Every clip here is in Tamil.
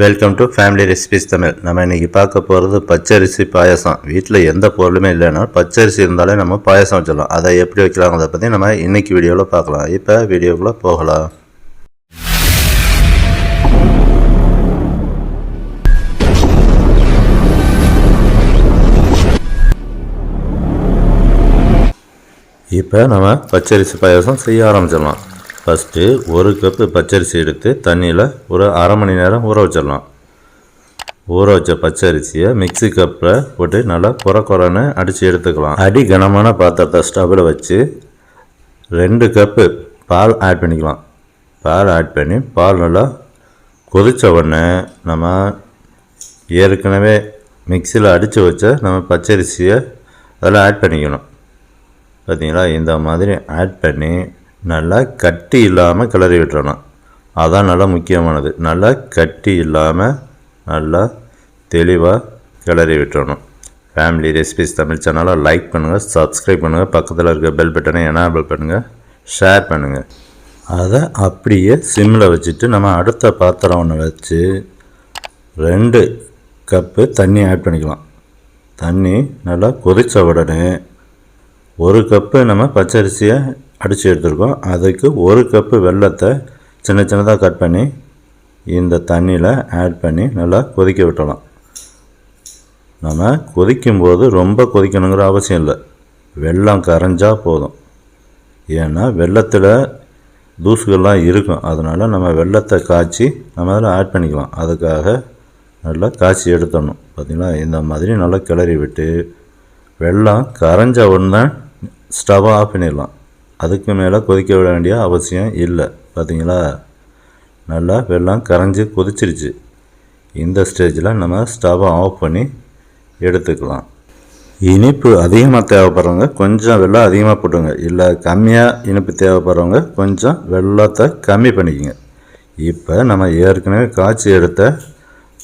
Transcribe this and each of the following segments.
Welcome to family recipes Tamil. நம்ம இன்றைக்கி பார்க்க போகிறது பச்சரிசி பாயசம். வீட்டில் எந்த பொருளுமே இல்லைன்னா பச்சரிசி இருந்தாலே நம்ம பாயசம் வச்சிடலாம். அதை எப்படி வைக்கலாங்கிறத பற்றி நம்ம இன்றைக்கி வீடியோவில் பார்க்கலாம். இப்போ வீடியோக்குள்ளே போகலாம். இப்போ நம்ம பச்சரிசி பாயசம் செய்ய ஆரம்பிச்சிடலாம். ஃபஸ்ட்டு ஒரு கப்பு பச்சரிசி எடுத்து தண்ணியில் ஒரு அரை மணி நேரம் ஊற வச்சிடலாம். ஊற வச்ச பச்சரிசியை மிக்சி கப்பில் போட்டு நல்லா குறைன்னு அடித்து எடுத்துக்கலாம். அடி கனமான பாத்திரத்தை ஸ்டவ்வில் வச்சு 2 கப்பு பால் ஆட் பண்ணிக்கலாம். பால் ஆட் பண்ணி பால் நல்லா கொதித்த உடனே நம்ம ஏற்கனவே மிக்சியில் அடித்து வச்ச நம்ம பச்சரிசியை அதில் ஆட் பண்ணிக்கணும். பார்த்தீங்களா, இந்த மாதிரி ஆட் பண்ணி நல்லா கட்டி இல்லாமல் கிளறி விட்டுறணும். அதான் நல்லா முக்கியமானது. நல்லா கட்டி இல்லாமல் நல்லா தெளிவாக கிளறி விட்டுறணும். ஃபேமிலி ரெசிபிஸ் தமிழ் சேனலை லைக் பண்ணுங்கள், சப்ஸ்கிரைப் பண்ணுங்கள், பக்கத்தில் இருக்க பெல் பட்டனை எனேபிள் பண்ணுங்கள், ஷேர் பண்ணுங்கள். அதை அப்படியே சிம்மில் வச்சுட்டு நம்ம அடுத்த பாத்திரம் ஒன்று வச்சு 2 கப்பு தண்ணி ஆட் பண்ணிக்கலாம். தண்ணி நல்லா கொதித்த உடனே 1 கப்பு நம்ம பச்சரிசியை அடித்து எடுத்துருக்கோம். அதுக்கு 1 கப்பு வெல்லத்தை சின்னதாக கட் பண்ணி இந்த தண்ணியில் ஆட் பண்ணி நல்லா கொதிக்க விட்டலாம். நம்ம கொதிக்கும்போது ரொம்ப கொதிக்கணுங்கிற அவசியம் இல்லை. வெல்லம் கரைஞ்சால் போதும். ஏன்னா வெல்லத்தில் தூசுகள்லாம் இருக்கும். அதனால் நம்ம வெல்லத்தை காய்ச்சி நம்ம அதில் ஆட் பண்ணிக்கலாம். அதுக்காக நல்லா காய்ச்சி எடுத்துடணும். பார்த்திங்களா, இந்த மாதிரி நல்லா கிளறி விட்டு வெல்லம் கரைஞ்ச உடனே ஸ்டவ்வை ஆஃப் பண்ணிடலாம். அதுக்கு மேலே கொதிக்க விட வேண்டிய அவசியம் இல்லை. பார்த்திங்களா, நல்லா வெல்லம் கரைஞ்சி கொதிச்சிருச்சு. இந்த ஸ்டேஜில் நம்ம ஸ்டவ்வை ஆஃப் பண்ணி எடுத்துக்கலாம். இனிப்பு அதிகமாக தேவைப்படுறவங்க கொஞ்சம் வெல்லம் அதிகமாக போட்டுங்க. இல்லை கம்மியாக இனிப்பு தேவைப்படுறவங்க கொஞ்சம் வெல்லத்தை கம்மி பண்ணிக்கோங்க. இப்போ நம்ம ஏற்கனவே காய்ச்சி எடுத்த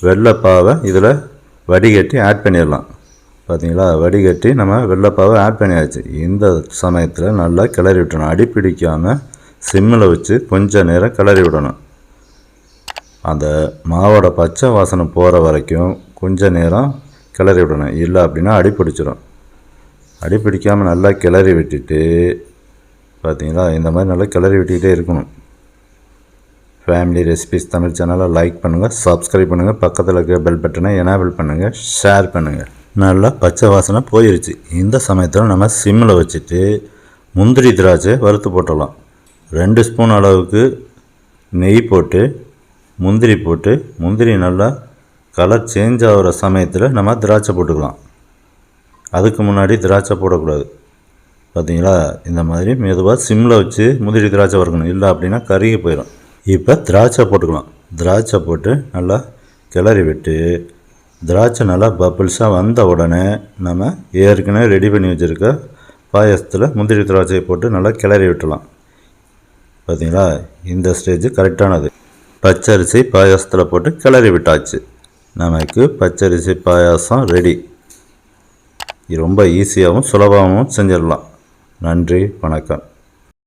வெல்லைப்பாவை இதில் வடிகட்டி ஆட் பண்ணிடலாம். பார்த்தீங்களா, வடிகட்டி நம்ம வெள்ளைப்பாவை ஆட் பண்ணியாச்சு. இந்த சமயத்தில் நல்லா கிளறி விட்டணும். அடி பிடிக்காமல் சிம்மில் வச்சு கொஞ்சம் நேரம் கிளறி விடணும். அந்த மாவோட பச்சை வாசனை போகிற வரைக்கும் கொஞ்சம் நேரம் கிளறி விடணும். இல்லை அப்படின்னா அடி பிடிச்சிடும். அடி பிடிக்காமல் நல்லா கிளறி விட்டுட்டு பார்த்தீங்களா, இந்த மாதிரி நல்லா கிளறி விட்டுக்கிட்டே இருக்கணும். ஃபேமிலி ரெசிபிஸ் தமிழ் சேனலை லைக் பண்ணுங்கள், சப்ஸ்கிரைப் பண்ணுங்கள், பக்கத்தில் இருக்கிற பெல் பட்டனை எனேபிள் பண்ணுங்கள், ஷேர் பண்ணுங்கள். நல்லா பச்சை வாசனை போயிடுச்சு. இந்த சமயத்தில் நம்ம சிம்மில் வச்சுட்டு முந்திரி திராட்சை வறுத்து போட்டுடலாம். 2 ஸ்பூன் அளவுக்கு நெய் போட்டு முந்திரி நல்லா கலர் சேஞ்ச் ஆகிற சமயத்தில் நம்ம திராட்சை போட்டுக்கலாம். அதுக்கு முன்னாடி திராட்சை போடக்கூடாது. பார்த்தீங்களா, இந்த மாதிரி மெதுவாக சிம்மில் வச்சு முந்திரி திராட்சை வறுக்கணும். இல்லை அப்படின்னா கருகி போயிடும். இப்போ திராட்சை போட்டுக்கலாம். திராட்சை போட்டு நல்லா கிளறி விட்டு திராட்சை நல்லா பபிள்ஸாக வந்த உடனே நம்ம ஏற்கனவே ரெடி பண்ணி வச்சுருக்க பாயசத்தில் முந்திரி திராட்சையை போட்டு நல்லா கிளறி விட்டுலாம். பார்த்தீங்களா, இந்த ஸ்டேஜ் கரெக்டானது. பச்சரிசி பாயசத்தில் போட்டு கிளறி விட்டாச்சு. நமக்கு பச்சரிசி பாயாசம் ரெடி. ரொம்ப ஈஸியாகவும் சுலபமாகவும் செஞ்சிடலாம். நன்றி, வணக்கம்.